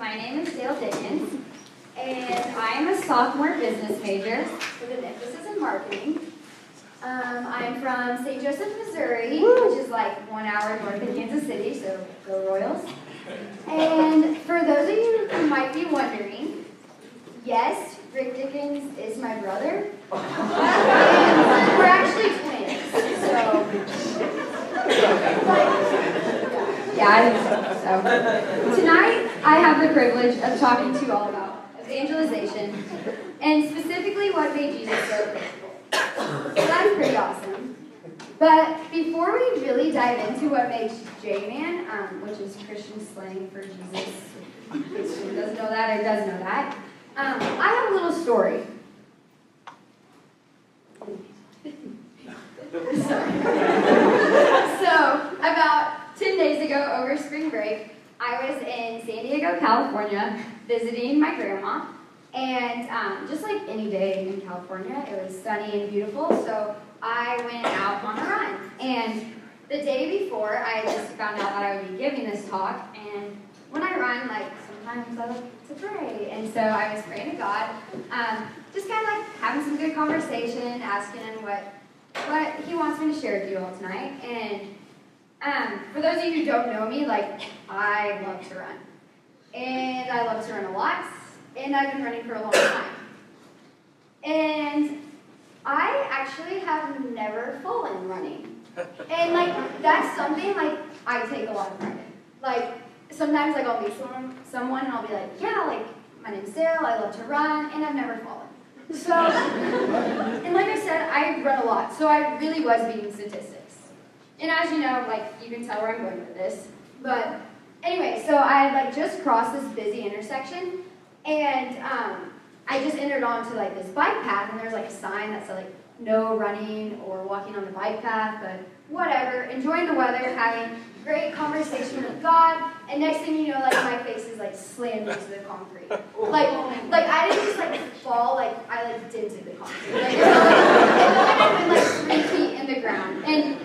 My name is Dayle Dickens, and I am a sophomore business major with an emphasis in marketing. I'm from St. Joseph, Missouri, which is like 1 hour north of Kansas City, so go Royals. And for those of you who might be wondering, yes, Rick Dickens is my brother, and we're actually twins, so yeah, I think so. Tonight, I have the privilege of talking to you all about evangelization, and specifically what made Jesus so faithful. So that's pretty awesome. But before we really dive into what makes J-Man, which is Christian slang for Jesus, in case anyone doesn't know that or does know that, I have a little story. So, about 10 days ago over spring break, I was in San Diego, California, visiting my grandma. And just like any day in California, it was sunny and beautiful, so I went out on a run. And the day before, I just found out that I would be giving this talk. And when I run, like, sometimes I like to pray. And so I was praying to God, just kind of like having some good conversation, asking him what he wants me to share with you all tonight. And for those of you who don't know me, like, I love to run. And I love to run a lot. And I've been running for a long time. And I actually have never fallen running. And, like, that's something, like, I take a lot of pride in. Like, sometimes, like, I'll meet someone and I'll be like, yeah, like, my name's Dayle, I love to run, and I've never fallen. So, and like I said, I run a lot, so I really was beating statistics. And as you know, like, you can tell where I'm going with this. But anyway, so I had, like, just crossed this busy intersection, and I just entered onto, like, this bike path, and there's, like, a sign that said, like, no running or walking on the bike path, but whatever, enjoying the weather, having great conversation with God, and next thing you know, like, my face is, like, slammed into the concrete. Like I didn't just, like, fall, like, I, like, dented the concrete. Like, it felt like I'd been, like, 3 feet in the ground, and,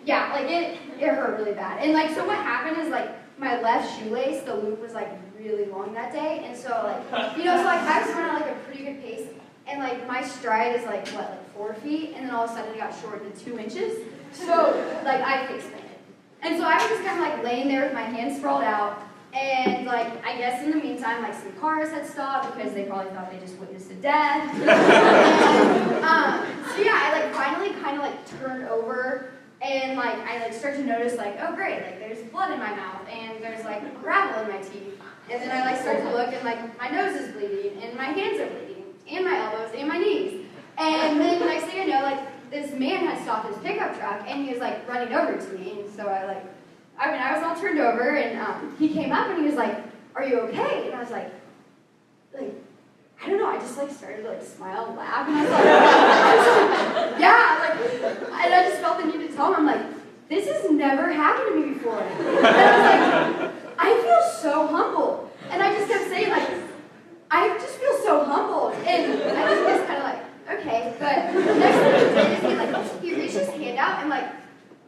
yeah, like, it hurt really bad. And, like, so what happened is, like, my left shoelace, the loop was, like, really long that day, and so, like, you know, so, like, I was running at, like, a pretty good pace, and, like, my stride is, like, what, like, 4 feet, and then all of a sudden it got shortened to 2 inches, so, like, I face planted. And so I was just kind of, like, laying there with my hands sprawled out, and, like, I guess in the meantime, like, some cars had stopped because they probably thought they just witnessed a death. And, so, yeah, I, like, finally kind of, like, turned over, and, like, I, like, start to notice, like, oh, great, like, there's blood in my mouth, and there's, like, gravel in my teeth. And then I, like, start to look, and, like, my nose is bleeding, and my hands are bleeding, and my elbows, and my knees. And then the next thing I know, like, this man had stopped his pickup truck, and he was, like, running over to me, and so I was all turned over, and he came up, and he was like, are you okay? And I was like, I don't know, I just, like, started to, like, smile and laugh, and I was like, yeah, like, and I just felt the need to tell him, I'm like, this has never happened to me before. And I was like, I feel so humbled. And I just kept saying, like, I just feel so humbled. And I just was kind of like, okay. But the next thing he did is he reached his hand out, and, like,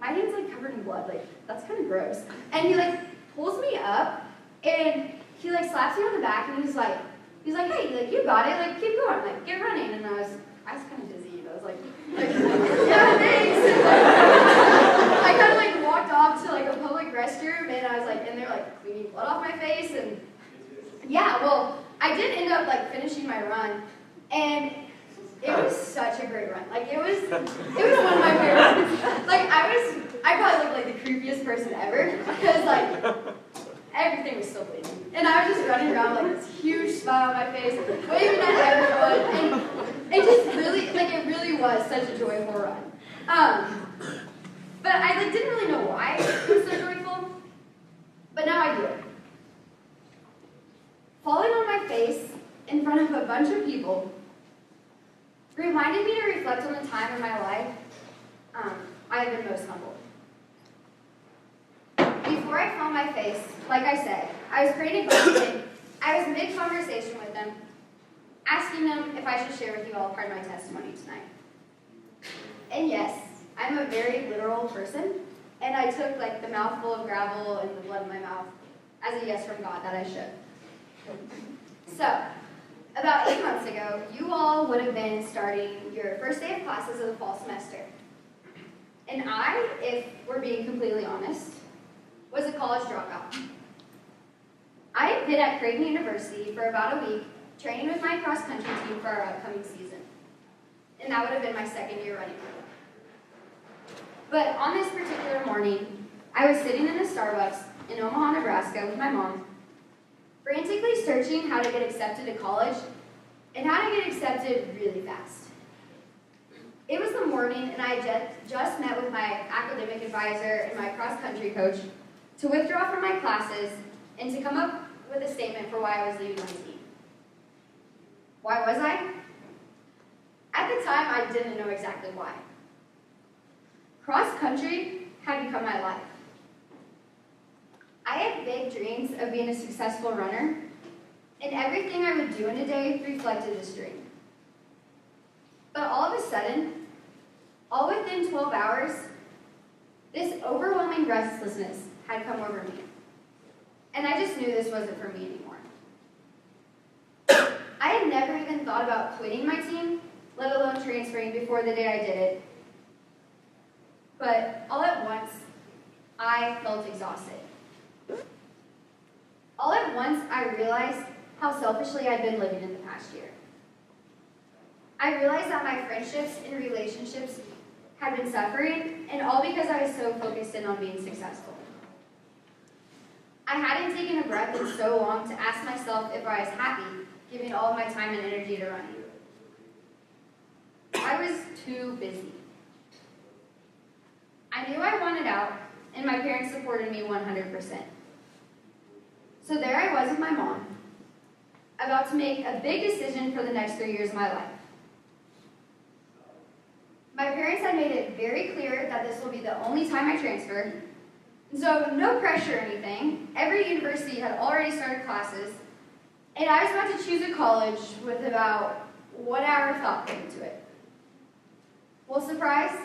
my hand's, like, covered in blood. Like, that's kind of gross. And he, like, pulls me up, and he, like, slaps me on the back, and he's like, hey, like, you got it. Like, keep going. Like, get running. And I was kind of dizzy. And I was like, yeah, thanks. I kind of, like, walked off to, like, a public restroom, and I was, like, in there, like, cleaning blood off my face, and yeah, well, I did end up, like, finishing my run, and it was such a great run. Like, it was one of my favorites. Like, I probably looked like the creepiest person ever, because, like, everything was still bleeding, and I was just running around, like, this huge smile on my face, waving at everyone, and it just really, like, it really was such a joyful run. But I, like, didn't really know why it was so joyful, but now I do. Falling on my face in front of a bunch of people reminded me to reflect on the time in my life I have been most humbled. Before I fell on my face, like I said, I was praying to God, and I was mid-conversation with them, asking them if I should share with you all part of my testimony tonight. And yes, I'm a very literal person, and I took, like, the mouthful of gravel and the blood in my mouth as a yes from God that I should. So, about 8 months ago, you all would have been starting your first day of classes of the fall semester. And I, if we're being completely honest, was a college dropout. I had been at Creighton University for about a week, training with my cross-country team for our upcoming season. And that would have been my second year running. But on this particular morning, I was sitting in a Starbucks in Omaha, Nebraska with my mom, frantically searching how to get accepted to college and how to get accepted really fast. It was the morning, and I had just met with my academic advisor and my cross-country coach to withdraw from my classes and to come up with a statement for why I was leaving my team. Why was I? At the time, I didn't know exactly why. Cross-country had become my life. I had big dreams of being a successful runner, and everything I would do in a day reflected this dream. But all of a sudden, all within 12 hours, this overwhelming restlessness had come over me. And I just knew this wasn't for me anymore. I had never even thought about quitting my team, let alone transferring before the day I did it. But all at once, I felt exhausted. All at once, I realized how selfishly I'd been living in the past year. I realized that my friendships and relationships had been suffering, and all because I was so focused in on being successful. I hadn't taken a breath in so long to ask myself if I was happy, giving all of my time and energy to running. I was too busy. I knew I wanted out, and my parents supported me 100%. So there I was with my mom, about to make a big decision for the next 3 years of my life. My parents had made it very clear that this will be the only time I transfer, and so no pressure or anything. Every university had already started classes, and I was about to choose a college with about 1 hour of thought put into it. Well, surprise,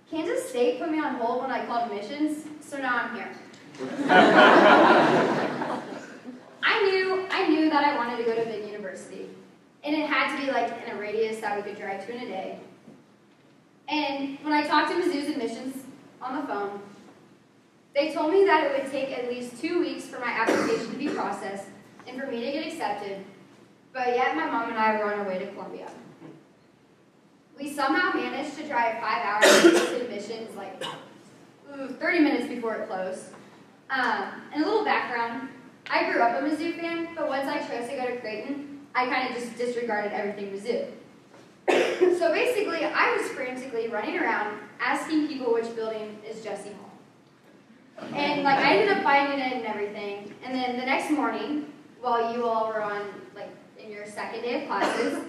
Kansas State put me on hold when I called admissions, so now I'm here. I knew that I wanted to go to a big university, and it had to be like in a radius that we could drive to in a day. And when I talked to Mizzou's admissions on the phone, they told me that it would take at least 2 weeks for my application to be processed and for me to get accepted, but yet my mom and I were on our way to Columbia. We somehow managed to drive 5 hours to admissions, like 30 minutes before it closed. And a little background, I grew up a Mizzou fan, but once I chose to go to Creighton, I kind of just disregarded everything Mizzou. So basically, I was frantically running around asking people which building is Jesse Hall. And I ended up finding it and everything. And then the next morning, while you all were on in your second day of classes,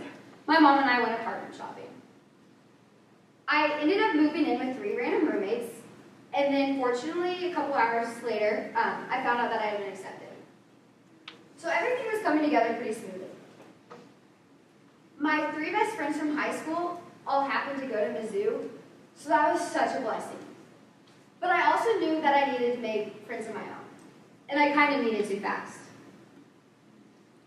my mom and I went apartment shopping. I ended up moving in with 3 random roommates, and then fortunately, a couple hours later, I found out that I had been accepted. So everything was coming together pretty smoothly. My 3 best friends from high school all happened to go to Mizzou, so that was such a blessing. But I also knew that I needed to make friends of my own, and I kind of needed to fast.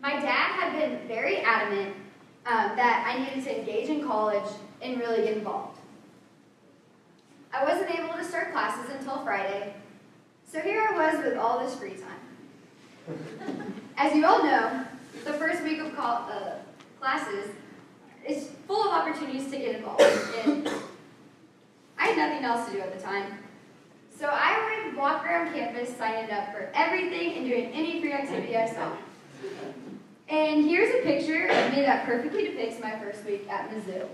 My dad had been very adamant that I needed to engage in college and really get involved. I wasn't able to start classes until Friday, so here I was with all this free time. As you all know, the first week of classes is full of opportunities to get involved, and I had nothing else to do at the time. So I would walk around campus signing up for everything and doing any free activity I saw. And here's a picture of me that perfectly depicts my first week at Mizzou.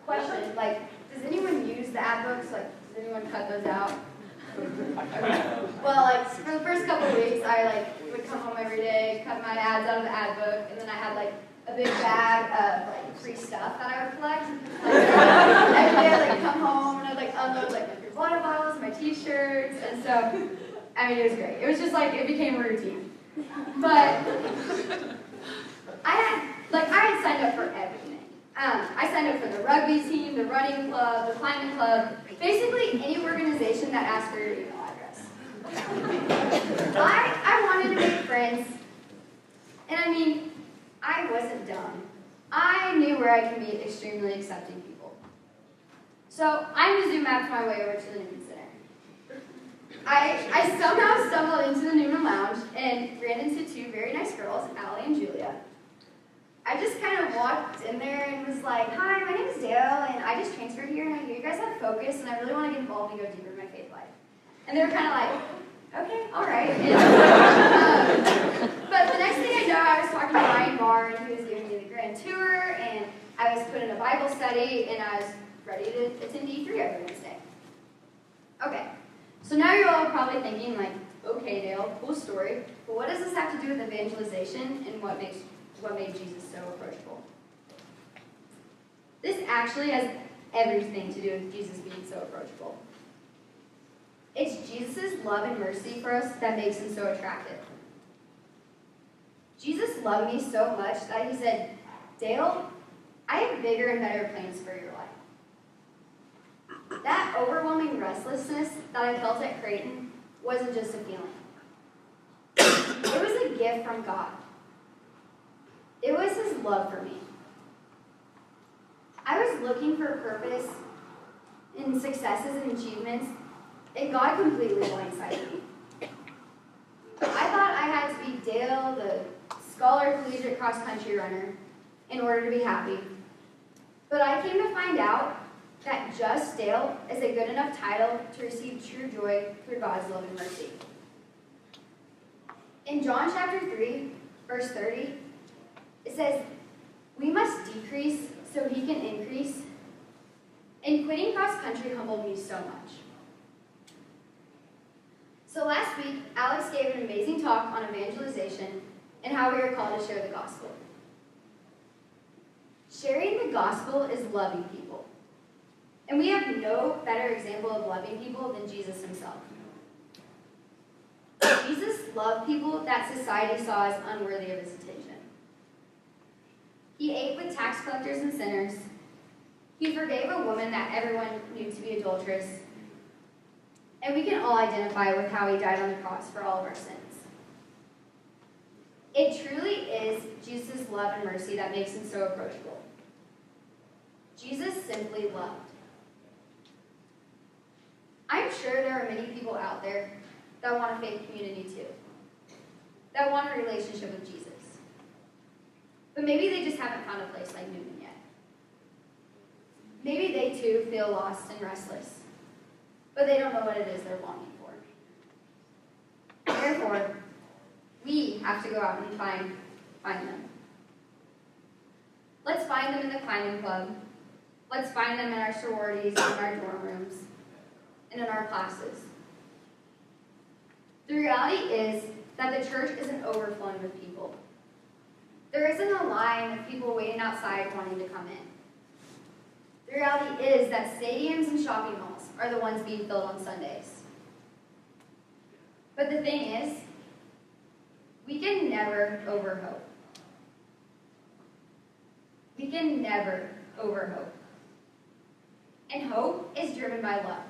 Question, does anyone use the ad books? Does anyone cut those out? Well, for the first couple of weeks, I would come home every day, cut my ads out of the ad book, and then I had a big bag of free stuff that I would collect. Every day I'd come home and I'd unload my water bottles, my t-shirts, and so it was great. It was just it became a routine. But I had signed up for everything. I signed up for the rugby team, the running club, the climbing club, basically any organization that asked for your email address. I wanted trying to make friends. And I mean, I wasn't dumb. I knew where I could meet extremely accepting people. So I Mizzou mapped my way over to the Newman Center. I somehow stumbled into the Newman Lounge and ran into two very nice girls, Allie and Julia. I just kind of walked in there and was like, "Hi, my name is Dayle, and I just transferred here, and I hear you guys have Focus, and I really want to get involved and go deeper in my faith life." And they were kind of like, "Okay, all right." But the next thing I know, I was talking to Ryan Barr, and he was giving me the grand tour, and I was put in a Bible study, and I was ready to attend E3 every Wednesday. Okay, so now you're all probably thinking, like, "Okay, Dayle, cool story, but what does this have to do with evangelization and what made Jesus so approachable?" This actually has everything to do with Jesus being so approachable. It's Jesus' love and mercy for us that makes him so attractive. Jesus loved me so much that he said, "Dayle, I have bigger and better plans for your life." That overwhelming restlessness that I felt at Creighton wasn't just a feeling. It was a gift from God. It was his love for me. I was looking for purpose in successes and achievements, and God completely blindsided me. I thought I had to be Dayle, the scholar collegiate cross-country runner, in order to be happy. But I came to find out that just Dayle is a good enough title to receive true joy through God's love and mercy. In John chapter 3, verse 30, it says, "We must decrease so he can increase." And quitting cross-country humbled me so much. So last week, Alex gave an amazing talk on evangelization and how we are called to share the gospel. Sharing the gospel is loving people. And we have no better example of loving people than Jesus himself. Jesus loved people that society saw as unworthy of his attention. He ate with tax collectors and sinners. He forgave a woman that everyone knew to be adulterous. And we can all identify with how he died on the cross for all of our sins. It truly is Jesus' love and mercy that makes him so approachable. Jesus simply loved. I'm sure there are many people out there that want a faith community too, that want a relationship with Jesus. But maybe they just haven't found a place like Newman yet. Maybe they too feel lost and restless, but they don't know what it is they're longing for. Therefore, we have to go out and find them. Let's find them in the climbing club. Let's find them in our sororities, in our dorm rooms, and in our classes. The reality is that the church isn't overflowing with people. There isn't a line of people waiting outside wanting to come in. The reality is that stadiums and shopping malls are the ones being filled on Sundays. But the thing is, we can never overhope. We can never overhope. And hope is driven by love.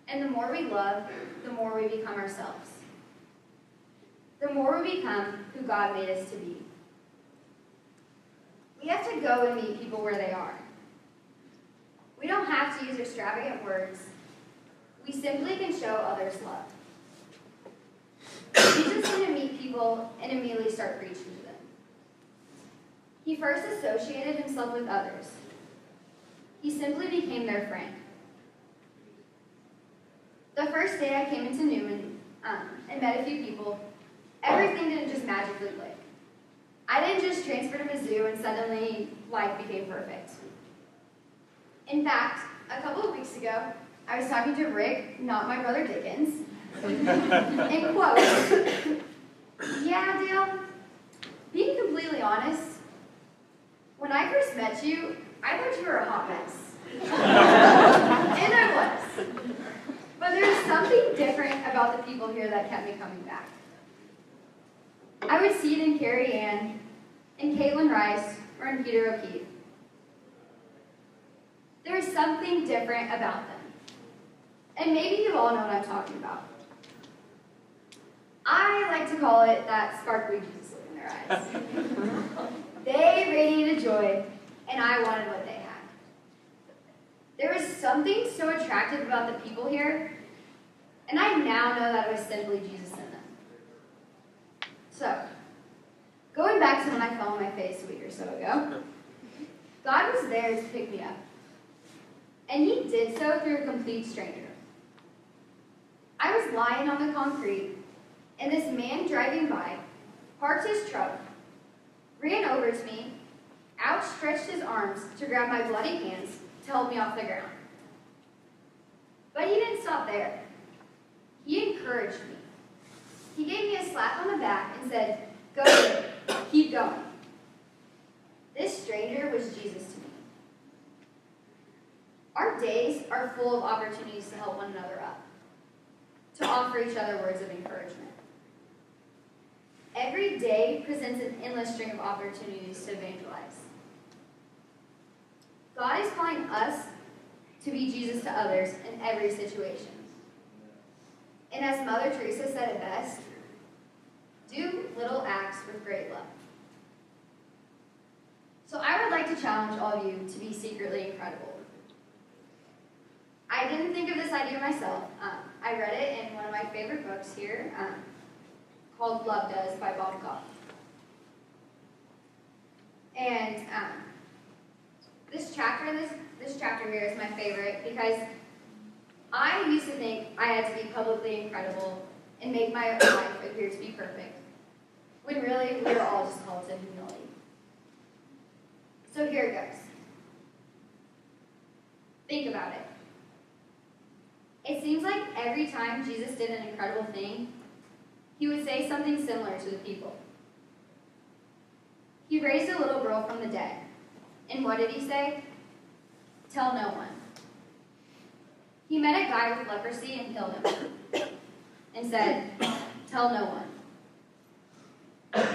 And the more we love, the more we become ourselves. The more we become who God made us to be. We have to go and meet people where they are. We don't have to use extravagant words. We simply can show others love. Jesus didn't meet people and immediately start preaching to them. He first associated himself with others. He simply became their friend. The first day I came into Newman and met a few people, everything didn't just magically click. I didn't just transfer to Mizzou and suddenly life became perfect. In fact, a couple of weeks ago, I was talking to Rick, not my brother Dickens, and quote, "Yeah, Dayle, being completely honest, when I first met you, I thought you were a hot mess." And I was. But there's something different about the people here that kept me coming back. I would see it in Carrie Ann, in Caitlin Rice, or in Peter O'Keefe. There's something different about them. And maybe you all know what I'm talking about. I like to call it that sparkly Jesus look in their eyes. They radiated joy, and I wanted what they had. There was something so attractive about the people here, and I now know that it was simply Jesus in them. So, going back to when I fell on my face a week or so ago, God was there to pick me up. And he did so through a complete stranger. I was lying on the concrete, and this man driving by parked his truck, ran over to me, outstretched his arms to grab my bloody hands to help me off the ground. But he didn't stop there. He encouraged me. He gave me a slap on the back and said, "Go ahead, keep going." This stranger was Jesus to me. Our days are full of opportunities to help one another up, to offer each other words of encouragement. Every day presents an endless string of opportunities to evangelize. God is calling us to be Jesus to others in every situation. And as Mother Teresa said it best, do little acts with great love. So I would like to challenge all of you to be secretly incredible. I didn't think of this idea myself. I read it in one of my favorite books here, called Love Does by Bob Goff. And this chapter here is my favorite because I used to think I had to be publicly incredible and make my own life appear to be perfect, when really we were all just called to humility. So here it goes. Think about it. It seems like every time Jesus did an incredible thing, he would say something similar to the people. He raised a little girl from the dead. And what did he say? Tell no one. He met a guy with leprosy and healed him. And said, tell no one.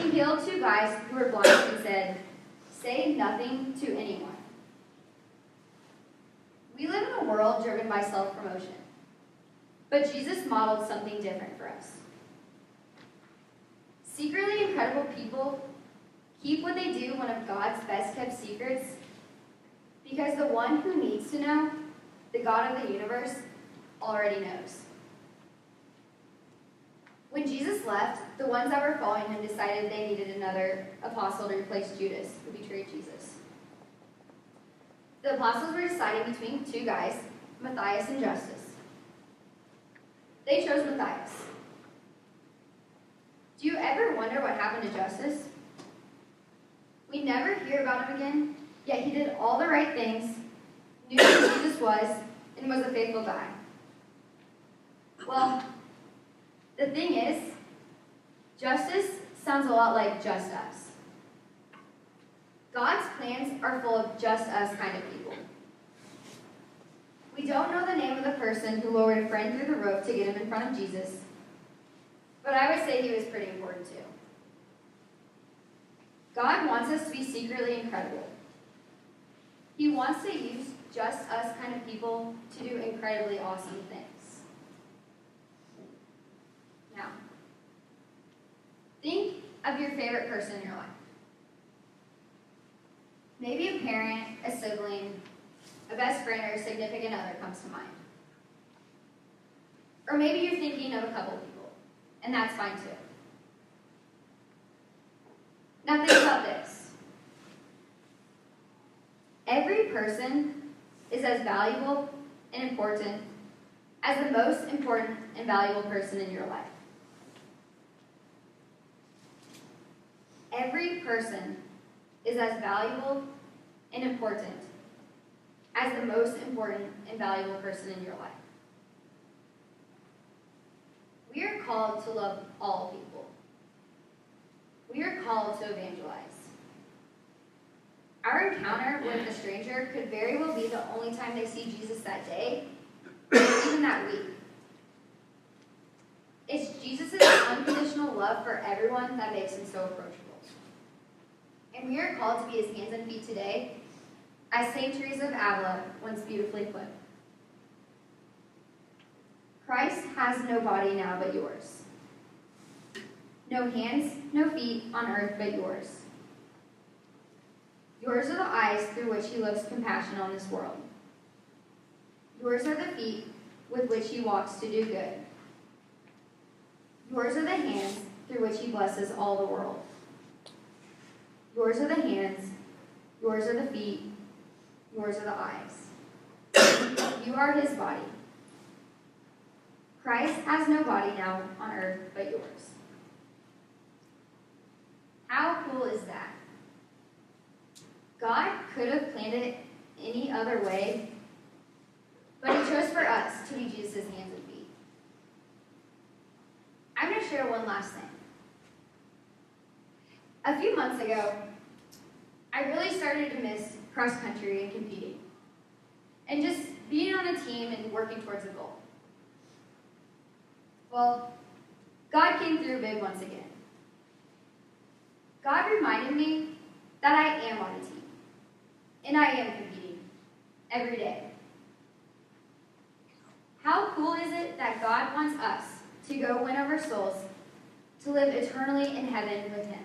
He healed 2 guys who were blind and said, say nothing to anyone. We live in a world driven by self-promotion. But Jesus modeled something different for us. Secretly incredible people keep what they do one of God's best-kept secrets because the one who needs to know, the God of the universe, already knows. When Jesus left, the ones that were following him decided they needed another apostle to replace Judas, who betrayed Jesus. The apostles were deciding between 2 guys, Matthias and Justus. They chose Matthias. Do you ever wonder what happened to Justus? We never hear about him again, yet he did all the right things, knew who Jesus was, and was a faithful guy. Well, the thing is, Justus sounds a lot like just us. God's plans are full of just us kind of people. We don't know the name of the person who lowered a friend through the rope to get him in front of Jesus, but I would say he was pretty important too. God wants us to be secretly incredible. He wants to use just us kind of people to do incredibly awesome things. Now, think of your favorite person in your life. Maybe a parent, a sibling, a best friend, or a significant other comes to mind. Or maybe you're thinking of a couple people, and that's fine too. Now think about this. Every person is as valuable and important as the most important and valuable person in your life. Every person is as valuable and important as the most important and valuable person in your life. We are called to love all people. We are called to evangelize. Our encounter with a stranger could very well be the only time they see Jesus that day, or even that week. It's Jesus' unconditional love for everyone that makes him so approachable. And we are called to be his hands and feet today, as St. Teresa of Avila once beautifully put. Christ has no body now but yours. No hands, no feet on earth but yours. Yours are the eyes through which he looks compassion on this world. Yours are the feet with which he walks to do good. Yours are the hands through which he blesses all the world. Yours are the hands, yours are the feet, yours are the eyes. You are his body. Christ has no body now on earth but yours. How cool is that? God could have planned it any other way, but he chose for us to be Jesus' hands and feet. I'm going to share one last thing. A few months ago, I really started to miss cross country and competing, and just being on a team and working towards a goal. Well, God came through big once again. God reminded me that I am on a team, and I am competing every day. How cool is it that God wants us to go win over souls, to live eternally in heaven with him?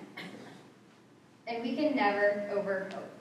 And we can never overhope.